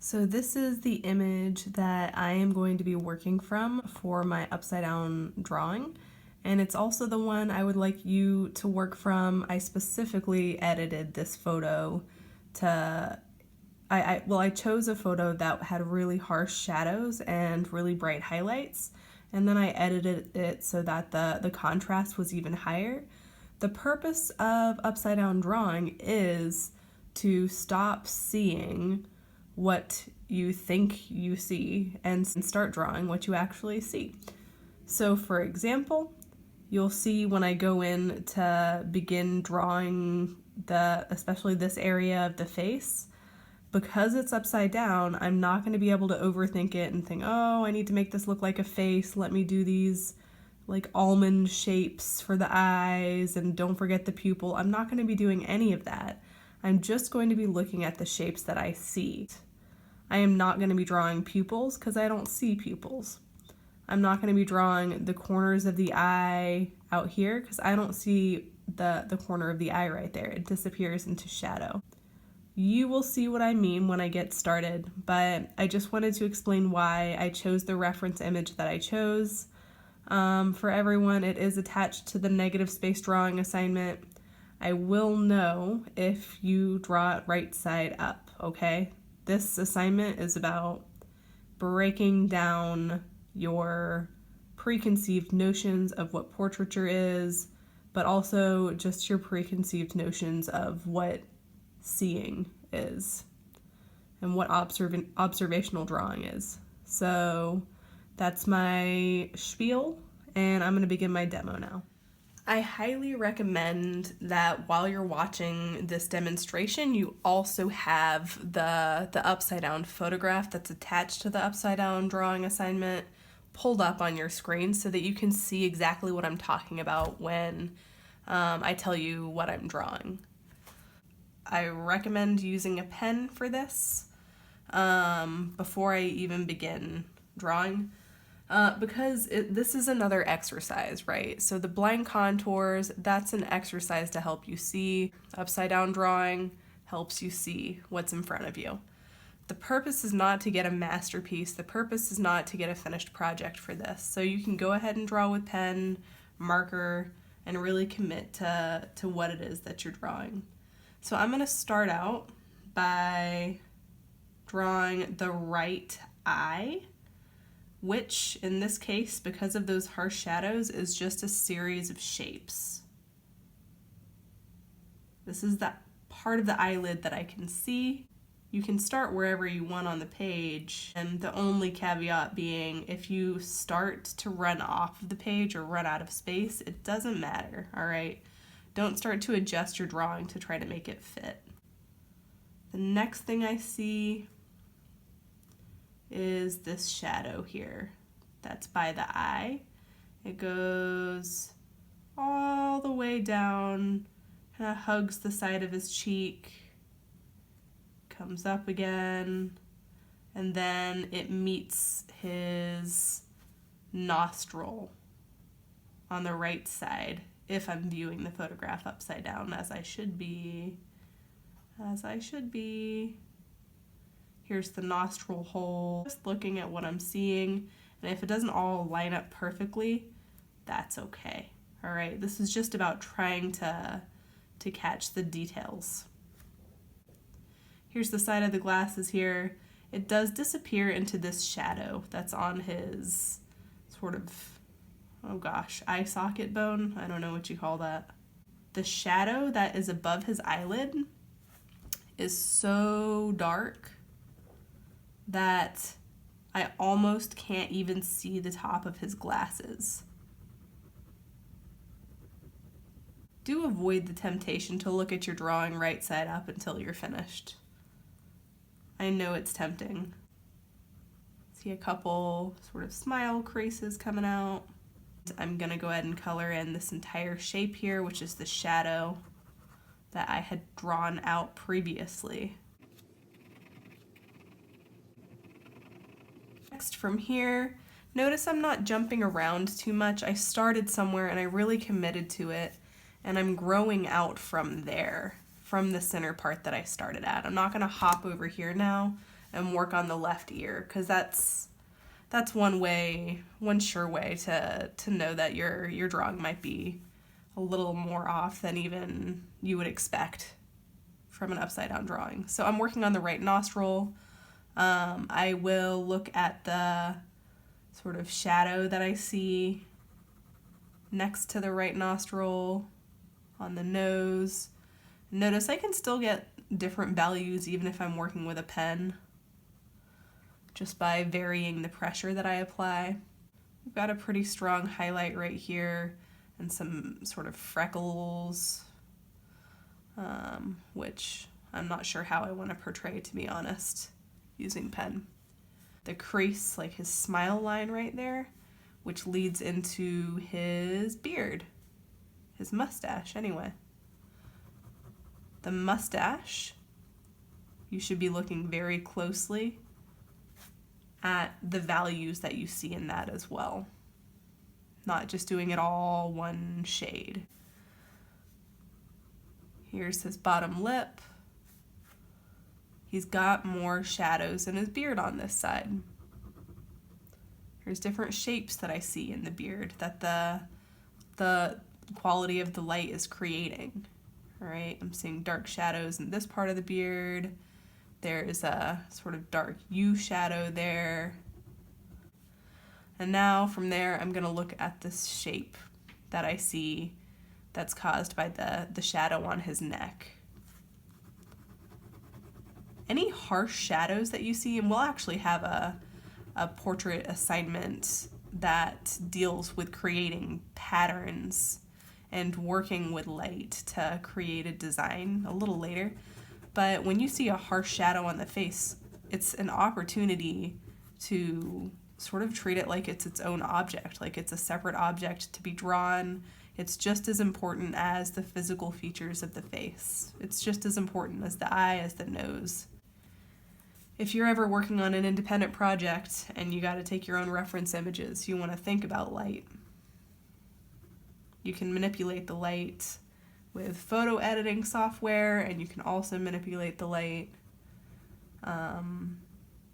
So this is the image that I am going to be working from for my upside down drawing, and it's also the one I would like you to work from. I specifically edited this photo to, I chose a photo that had really harsh shadows and really bright highlights, and then I edited it so that the contrast was even higher. The purpose of upside down drawing is to stop seeing what you think you see and start drawing what you actually see. So for example, you'll see when I go in to begin drawing especially this area of the face, because it's upside down, I'm not going to be able to overthink it and think, oh, I need to make this look like a face. Let me do these like almond shapes for the eyes and don't forget the pupil. I'm not going to be doing any of that. I'm just going to be looking at the shapes that I see. I am not going to be drawing pupils because I don't see pupils. I'm not going to be drawing the corners of the eye out here because I don't see the corner of the eye right there. It disappears into shadow. You will see what I mean when I get started, but I just wanted to explain why I chose the reference image that I chose. For everyone, it is attached to the negative space drawing assignment. I will know if you draw it right side up, okay? This assignment is about breaking down your preconceived notions of what portraiture is, but also just your preconceived notions of what seeing is and what observational drawing is. So that's my spiel, and I'm going to begin my demo now. I highly recommend that while you're watching this demonstration, you also have the upside down photograph that's attached to the upside down drawing assignment pulled up on your screen so that you can see exactly what I'm talking about when I tell you what I'm drawing. I recommend using a pen for this before I even begin drawing. Because this is another exercise, right? So the blank contours, that's an exercise to help you see. Upside down drawing helps you see what's in front of you. The purpose is not to get a masterpiece. The purpose is not to get a finished project for this. So you can go ahead and draw with pen, marker, and really commit to what it is that you're drawing. So I'm going to start out by drawing the right eye, which in this case, because of those harsh shadows, is just a series of shapes. This is that part of the eyelid that I can see. You can start wherever you want on the page, and the only caveat being if you start to run off of the page or run out of space, it doesn't matter, all right? Don't start to adjust your drawing to try to make it fit. The next thing I see is this shadow here that's by the eye. It goes all the way down, kind of hugs the side of his cheek, comes up again, and then it meets his nostril on the right side if I'm viewing the photograph upside down, as I should be. Here's the nostril hole. Just looking at what I'm seeing, and if it doesn't all line up perfectly, that's okay. All right, this is just about trying to catch the details. Here's the side of the glasses here. It does disappear into this shadow that's on his sort of, oh gosh, eye socket bone. I don't know what you call that. The shadow that is above his eyelid is so dark that I almost can't even see the top of his glasses. Do avoid the temptation to look at your drawing right side up until you're finished. I know it's tempting. See a couple sort of smile creases coming out. I'm gonna go ahead and color in this entire shape here, which is the shadow that I had drawn out previously. Next, from here, notice I'm not jumping around too much. I started somewhere and I really committed to it, and I'm growing out from there, from the center part that I started at. I'm not gonna hop over here now and work on the left ear, because that's one sure way to know that your drawing might be a little more off than even you would expect from an upside down drawing. So I'm working on the right nostril. I will look at the sort of shadow that I see next to the right nostril on the nose. Notice I can still get different values even if I'm working with a pen, just by varying the pressure that I apply. We've got a pretty strong highlight right here and some sort of freckles, which I'm not sure how I want to portray, to be honest, using pen. The crease, like his smile line right there, which leads into his beard, his mustache anyway. The mustache, you should be looking very closely at the values that you see in that as well. Not just doing it all one shade. Here's his bottom lip. He's got more shadows in his beard on this side. There's different shapes that I see in the beard that the quality of the light is creating. All right, I'm seeing dark shadows in this part of the beard. There's a sort of dark U shadow there. And now from there, I'm gonna look at this shape that I see that's caused by the shadow on his neck. Any harsh shadows that you see, and we'll actually have a portrait assignment that deals with creating patterns and working with light to create a design a little later. But when you see a harsh shadow on the face, it's an opportunity to sort of treat it like it's its own object, like it's a separate object to be drawn. It's just as important as the physical features of the face. It's just as important as the eye, as the nose. If you're ever working on an independent project and you got to take your own reference images, you want to think about light. You can manipulate the light with photo editing software, and you can also manipulate the light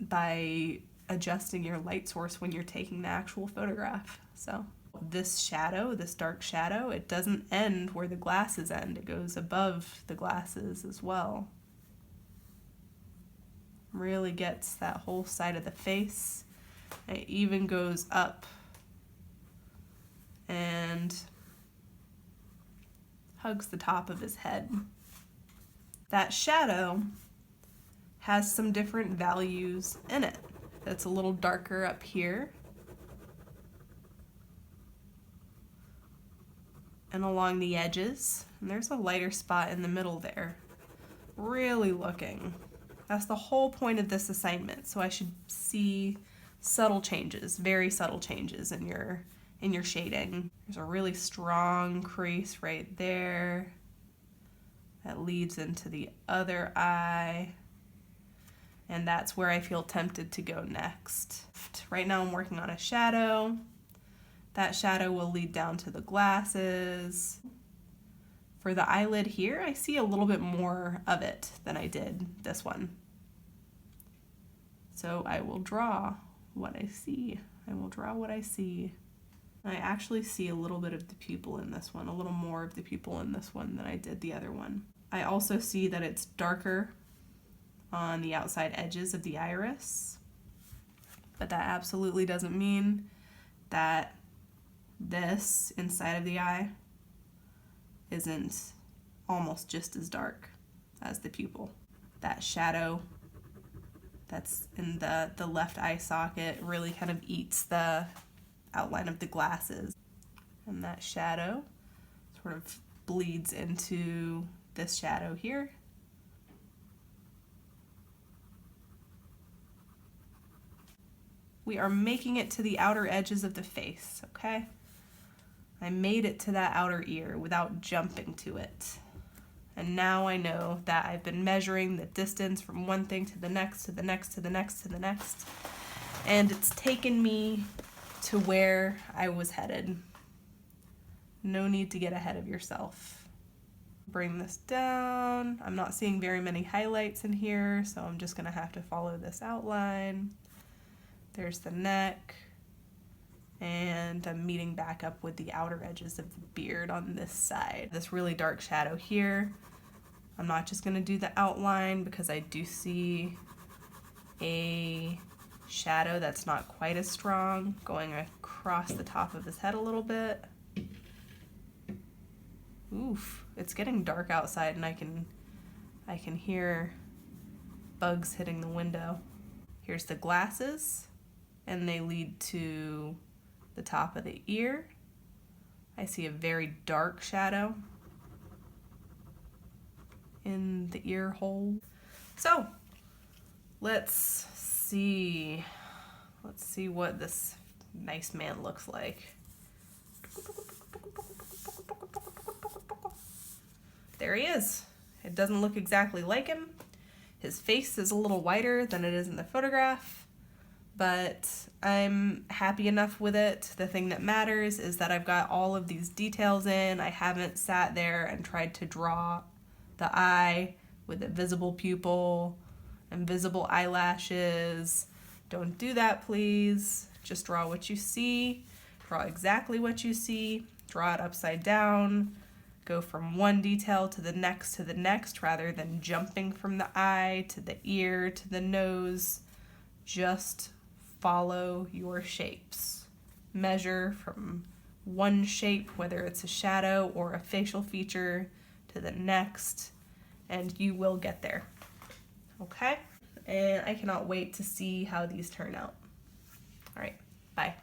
by adjusting your light source when you're taking the actual photograph. So this shadow, this dark shadow, it doesn't end where the glasses end. It goes above the glasses as well. Really gets that whole side of the face. It even goes up and hugs the top of his head. That shadow has some different values in it. It's a little darker up here and along the edges, and there's a lighter spot in the middle there. Really looking. That's the whole point of this assignment, so I should see subtle changes, very subtle changes in your shading. There's a really strong crease right there that leads into the other eye, and that's where I feel tempted to go next. Right now I'm working on a shadow. That shadow will lead down to the glasses. For the eyelid here, I see a little bit more of it than I did this one. So I will draw what I see. I will draw what I see. I actually see a little bit of the pupil in this one, a little more of the pupil in this one than I did the other one. I also see that it's darker on the outside edges of the iris, but that absolutely doesn't mean that this inside of the eye isn't almost just as dark as the pupil. That shadow that's in the left eye socket really kind of eats the outline of the glasses. And that shadow sort of bleeds into this shadow here. We are making it to the outer edges of the face, okay? I made it to that outer ear without jumping to it. And now I know that I've been measuring the distance from one thing to the next, to the next, to the next, to the next. And it's taken me to where I was headed. No need to get ahead of yourself. Bring this down. I'm not seeing very many highlights in here, so I'm just gonna have to follow this outline. There's the neck, and I'm meeting back up with the outer edges of the beard on this side. This really dark shadow here. I'm not just gonna do the outline because I do see a shadow that's not quite as strong going across the top of his head a little bit. Oof, it's getting dark outside and I can hear bugs hitting the window. Here's the glasses, and they lead to the top of the ear. I see a very dark shadow in the ear hole. So let's see what this nice man looks like. There he is. It doesn't look exactly like him. His face is a little wider than it is in the photograph, but I'm happy enough with it. The thing that matters is that I've got all of these details in. I haven't sat there and tried to draw the eye with a visible pupil and visible eyelashes. Don't do that, please. Just draw what you see. Draw exactly what you see. Draw it upside down. Go from one detail to the next rather than jumping from the eye to the ear to the nose. Just follow your shapes. Measure from one shape, whether it's a shadow or a facial feature, to the next, and you will get there. Okay? And I cannot wait to see how these turn out. All right, bye.